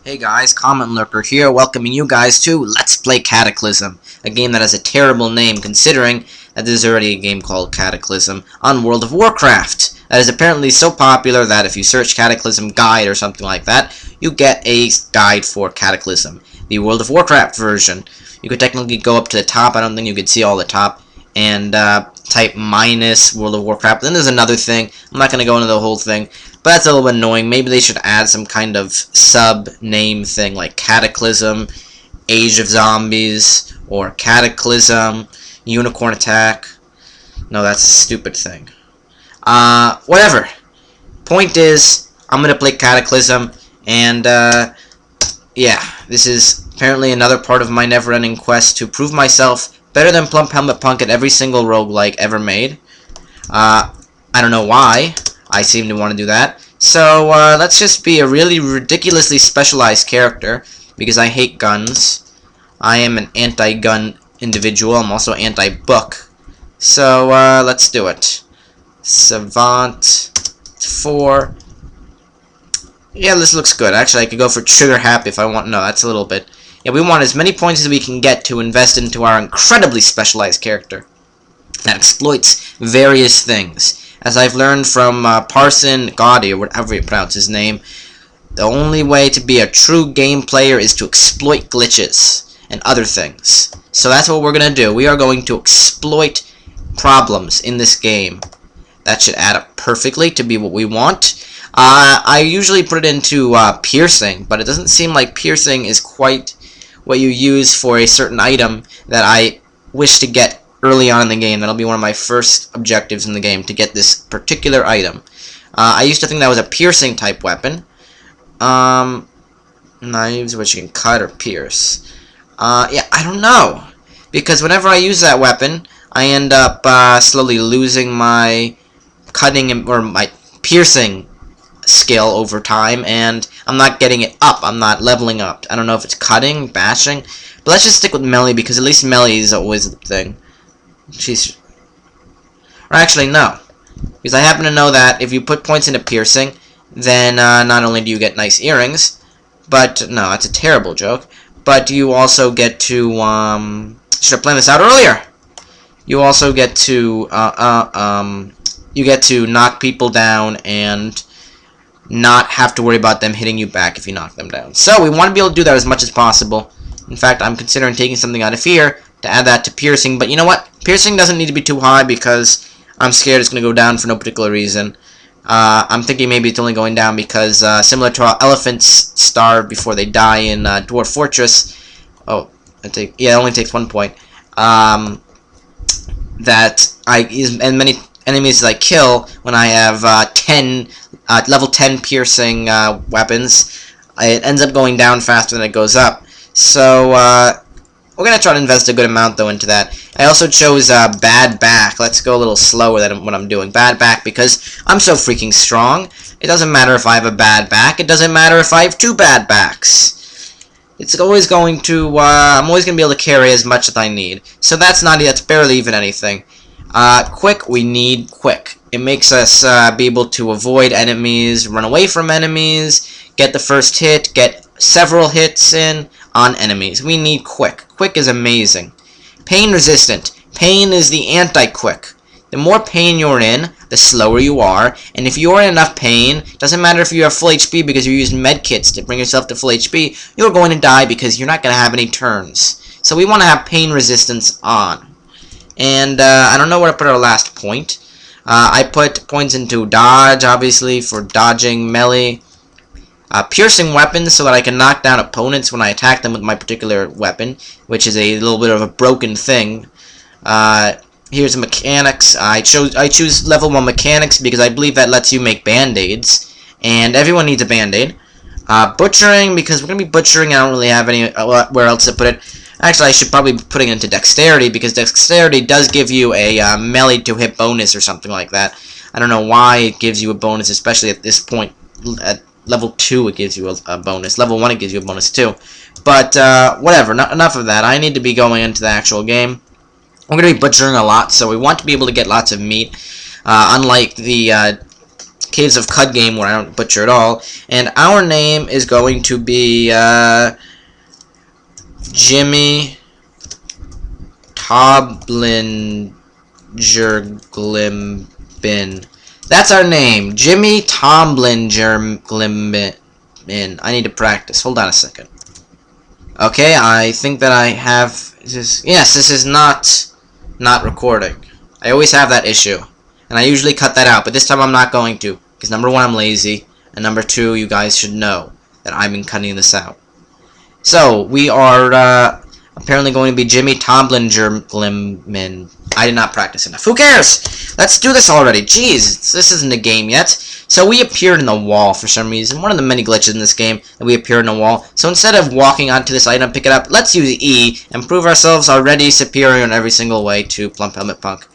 Hey guys, CommentLurker here, welcoming you guys to Let's Play Cataclysm, a game that has a terrible name considering that there's already a game called Cataclysm on World of Warcraft that is apparently so popular that if you search Cataclysm Guide or something like that, you get a guide for Cataclysm, the World of Warcraft version. You could technically go up to the top, I don't think you could see all the top, and type minus World of Warcraft. Then there's another thing, I'm not going to go into the whole thing, but that's a little bit annoying. Maybe they should add some kind of sub-name thing like Cataclysm, Age of Zombies, or Cataclysm, Unicorn Attack. No, that's a stupid thing. Whatever. Point is, I'm going to play Cataclysm, and yeah, this is apparently another part of my never-ending quest to prove myself better than Plump Helmet Punk at every single roguelike ever made. I don't know why I seem to want to do that. So, let's just be a really ridiculously specialized character, because I hate guns. I am an anti-gun individual. I'm also anti-book. So, let's do it. Savant 4. Yeah, this looks good. Actually, I could go for Trigger Happy if I want. No, that's a little bit. Yeah, we want as many points as we can get to invest into our incredibly specialized character that exploits various things. As I've learned from Parson Gaudy, or whatever you pronounce his name, the only way to be a true game player is to exploit glitches and other things. So that's what we're going to do. We are going to exploit problems in this game. That should add up perfectly to be what we want. I usually put it into piercing, but it doesn't seem like piercing is quite what you use for a certain item that I wish to get early on in the game. That'll be one of my first objectives in the game, to get this particular item. I used to think that was a piercing type weapon. Knives, which you can cut or pierce. Yeah, I don't know, because whenever I use that weapon, I end up slowly losing my cutting or my piercing skill over time, and I'm not getting it up. I'm not leveling up. I don't know if it's cutting, bashing, but let's just stick with melee, because at least melee is always the thing. Jeez. Or actually, no, because I happen to know that if you put points into piercing, then not only do you get nice earrings, but no, that's a terrible joke, but you also get to should have planned this out earlier. You also get to you get to knock people down and not have to worry about them hitting you back if you knock them down. So we want to be able to do that as much as possible. In fact, I'm considering taking something out of here to add that to piercing, but you know what? Piercing doesn't need to be too high because I'm scared it's going to go down for no particular reason. I'm thinking maybe it's only going down because, similar to how elephants starve before they die in Dwarf Fortress, it only takes 1 point, and many enemies that I kill when I have level 10 piercing weapons, it ends up going down faster than it goes up. So, we're going to try to invest a good amount, though, into that. I also chose Bad Back. Let's go a little slower than what I'm doing. Bad Back, because I'm so freaking strong. It doesn't matter if I have a bad back. It doesn't matter if I have 2 bad backs. It's always going to, I'm always going to be able to carry as much as I need. So that's barely even anything. Quick, we need quick. It makes us be able to avoid enemies, run away from enemies, get the first hit, get several hits in on enemies. We need quick. Quick is amazing. Pain resistant. Pain is the anti-quick. The more pain you're in, the slower you are, and if you're in enough pain, doesn't matter if you have full HP because you use med kits to bring yourself to full HP, you're going to die because you're not going to have any turns. So we want to have pain resistance on. And I don't know where to put our last point. I put points into dodge, obviously, for dodging melee. Piercing weapons, so that I can knock down opponents when I attack them with my particular weapon, which is a little bit of a broken thing. Here's mechanics. I choose level 1 mechanics because I believe that lets you make band-aids, and everyone needs a band-aid. Butchering, because we're going to be butchering. I don't really have anywhere else to put it. Actually, I should probably be putting it into dexterity, because dexterity does give you a melee to hit bonus or something like that. I don't know why it gives you a bonus, especially at this point. At level 2 it gives you a bonus. Level 1 it gives you a bonus too. But whatever, enough of that. I need to be going into the actual game. We're going to be butchering a lot, so we want to be able to get lots of meat. Unlike the Caves of Cud game where I don't butcher at all. And our name is going to be Jimmy Tomblinger-Glimbin. That's our name, Jimmy Tomblinger-Glimbin. I need to practice. Hold on a second. Okay, I think that I have this. Yes, this is not recording. I always have that issue, and I usually cut that out, but this time I'm not going to, because number one, I'm lazy, and number two, you guys should know that I've been cutting this out. So we are apparently going to be Jimmy Tomblinger-Glimbin. I did not practice enough. Who cares? Let's do this already. Jeez, this isn't a game yet. So we appeared in the wall for some reason. One of the many glitches in this game that we appear in the wall. So instead of walking onto this item, pick it up, let's use E and prove ourselves already superior in every single way to Plump Helmet Punk.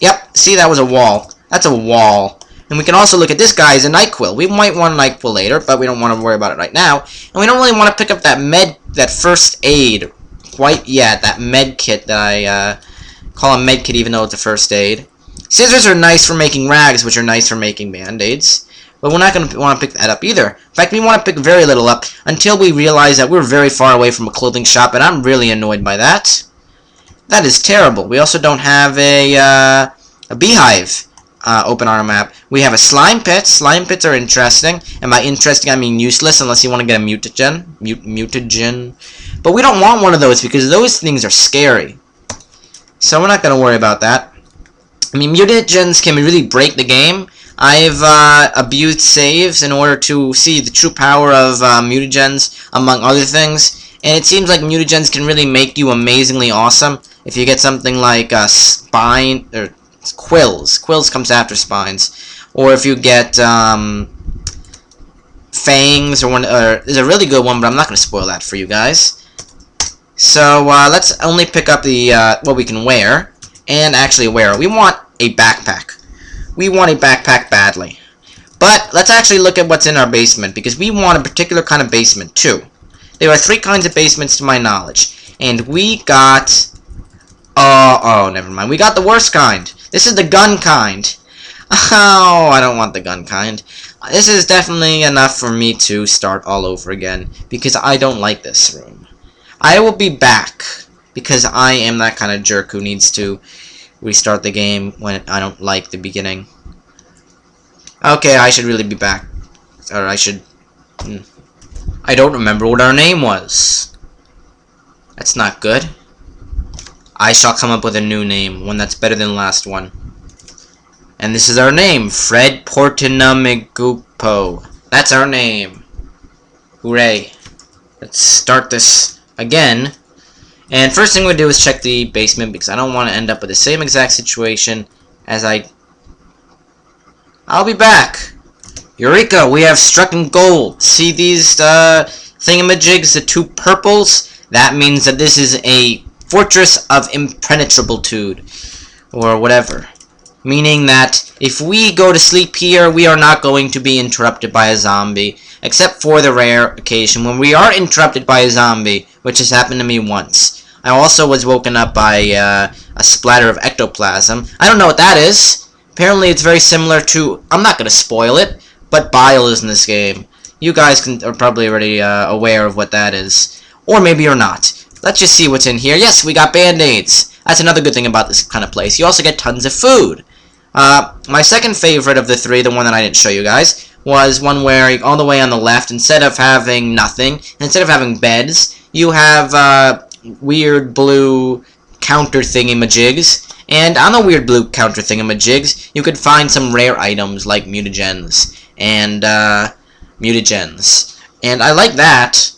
Yep, see, that was a wall. That's a wall. And we can also look at this guy as a NyQuil. We might want a NyQuil later, but we don't want to worry about it right now. And we don't really want to pick up that first aid quite yet. That med kit that I call a med kit even though it's a first aid. Scissors are nice for making rags, which are nice for making band-aids. But we're not going to want to pick that up either. In fact, we want to pick very little up until we realize that we're very far away from a clothing shop, and I'm really annoyed by that. That is terrible. We also don't have a beehive open on our map. We have a slime pit. Slime pits are interesting, and by interesting I mean useless unless you want to get a mutagen. Mutagen. But we don't want one of those because those things are scary. So we're not going to worry about that. I mean, mutagens can really break the game. I've abused saves in order to see the true power of mutagens, among other things. And it seems like mutagens can really make you amazingly awesome. If you get something like spine or quills. Quills comes after spines. Or if you get fangs or there's a really good one, but I'm not going to spoil that for you guys. So let's only pick up the what we can wear. And actually wear. We want a backpack. We want a backpack badly. But let's actually look at what's in our basement, because we want a particular kind of basement too. There are 3 kinds of basements to my knowledge. And we got... oh, never mind. We got the worst kind. This is the gun kind. Oh, I don't want the gun kind. This is definitely enough for me to start all over again, because I don't like this room. I will be back, because I am that kind of jerk who needs to restart the game when I don't like the beginning. Okay, I should really be back. Or I should... I don't remember what our name was. That's not good. I shall come up with a new name, one that's better than the last one. And this is our name, Fred Portinamigupo. That's our name. Hooray. Let's start this again. And first thing we'll do is check the basement, because I don't want to end up with the same exact situation as I'll be back. Eureka! We have struck gold. See these thingamajigs, the 2 purples? That means that this is a fortress of impenetrabilitude, or whatever. Meaning that if we go to sleep here, we are not going to be interrupted by a zombie, except for the rare occasion when we are interrupted by a zombie, which has happened to me once. I also was woken up by a splatter of ectoplasm. I don't know what that is. Apparently it's very similar to, I'm not going to spoil it, but bile is in this game. You guys are probably already aware of what that is. Or maybe you're not. Let's just see what's in here. Yes, we got band-aids. That's another good thing about this kind of place. You also get tons of food. My second favorite of the 3, the one that I didn't show you guys, was one where all the way on the left, instead of having nothing, instead of having beds, you have weird blue counter thingamajigs. And on the weird blue counter thingamajigs, you could find some rare items like mutagens and mutagens. And I like that,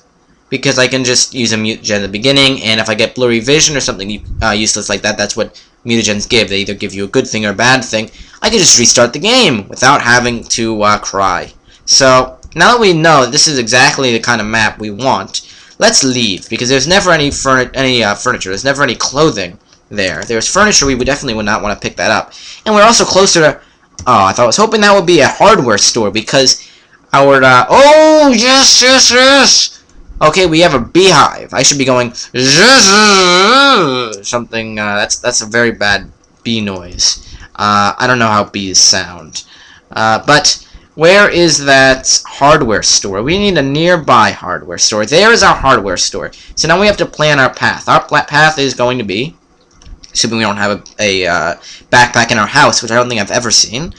because I can just use a mutagen at the beginning, and if I get blurry vision or something useless like that, that's what mutagens give. They either give you a good thing or a bad thing. I can just restart the game without having to cry. So, now that we know this is exactly the kind of map we want, let's leave, because there's never any furniture, there's never any clothing there. If there's furniture, we definitely would not want to pick that up. And we're also closer to... Oh, I was hoping that would be a hardware store, because our... oh, yes, yes, yes! Okay, we have a beehive. I should be going... something, that's a very bad bee noise. I don't know how bees sound. But where is that hardware store? We need a nearby hardware store. There is our hardware store. So now we have to plan our path. Our path is going to be, assuming we don't have a backpack in our house, which I don't think I've ever seen,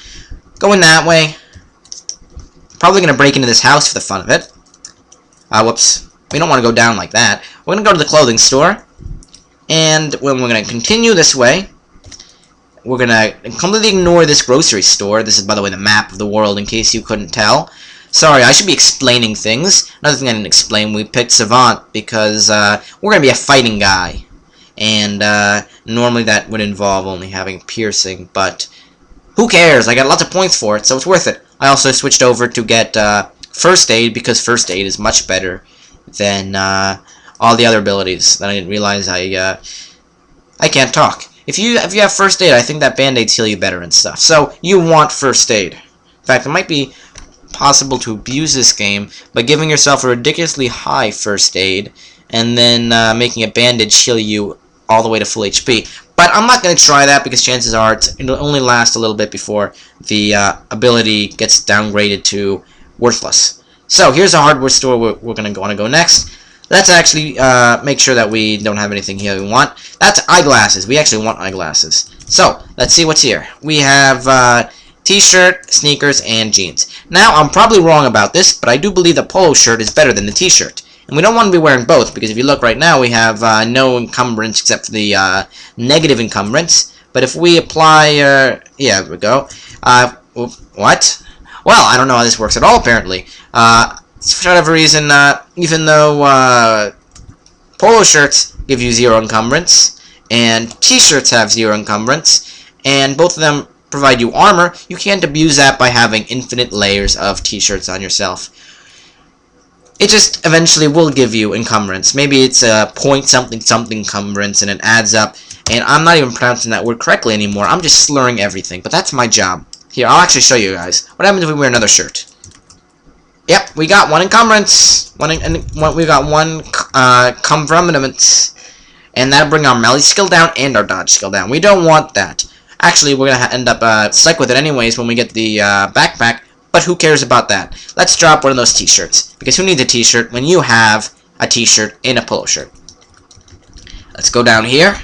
going that way. Probably going to break into this house for the fun of it. Whoops. We don't want to go down like that. We're going to go to the clothing store. And when we're going to continue this way, we're going to completely ignore this grocery store. This is, by the way, the map of the world, in case you couldn't tell. Sorry, I should be explaining things. Another thing I didn't explain, we picked Savant because we're going to be a fighting guy. And normally that would involve only having piercing, but who cares? I got lots of points for it, so it's worth it. I also switched over to get first aid, because first aid is much better than all the other abilities. Then I didn't realize I can't talk. If you have first aid, I think that band-aids heal you better and stuff. So you want first aid. In fact, it might be possible to abuse this game by giving yourself a ridiculously high first aid and then making a bandage heal you all the way to full HP. But I'm not going to try that because chances are it'll only last a little bit before the ability gets downgraded to worthless. So here's a hardware store we're going to want to go next. Let's actually make sure that we don't have anything here we want. That's eyeglasses. We actually want eyeglasses. So, let's see what's here. We have t-shirt, sneakers, and jeans. Now, I'm probably wrong about this, but I do believe the polo shirt is better than the t-shirt. And we don't want to be wearing both, because if you look right now, we have no encumbrance except for the negative encumbrance. But if we apply, yeah, there we go. What? Well, I don't know how this works at all, apparently. For whatever reason, even though polo shirts give you 0 encumbrance, and t-shirts have 0 encumbrance, and both of them provide you armor, you can't abuse that by having infinite layers of t-shirts on yourself. It just eventually will give you encumbrance. Maybe it's a point something something encumbrance, and it adds up, and I'm not even pronouncing that word correctly anymore. I'm just slurring everything, but that's my job. Here, I'll actually show you guys. What happens if we wear another shirt? Yep, we got 1 encumbrance. We got 1 encumbrance. And that'll bring our melee skill down and our dodge skill down. We don't want that. Actually, we're going to end up stuck with it anyways when we get the backpack. But who cares about that? Let's drop one of those t-shirts. Because who needs a t-shirt when you have a t-shirt and a polo shirt? Let's go down here.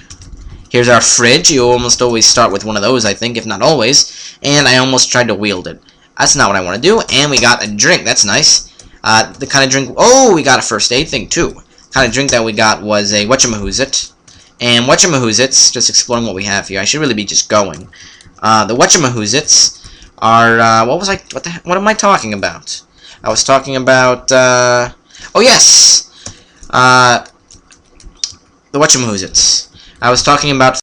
Here's our fridge. You almost always start with one of those, I think, if not always. And I almost tried to wield it. That's not what I want to do. And we got a drink. That's nice. The kind of drink... Oh, we got a first aid thing, too. The kind of drink that we got was a whatchamahoosit. And whatchamahoosits, just exploring what we have here. I should really be just going. The whatchamahoosits are... What am I talking about? I was talking about... oh, yes! The whatchamahoosits. I was talking about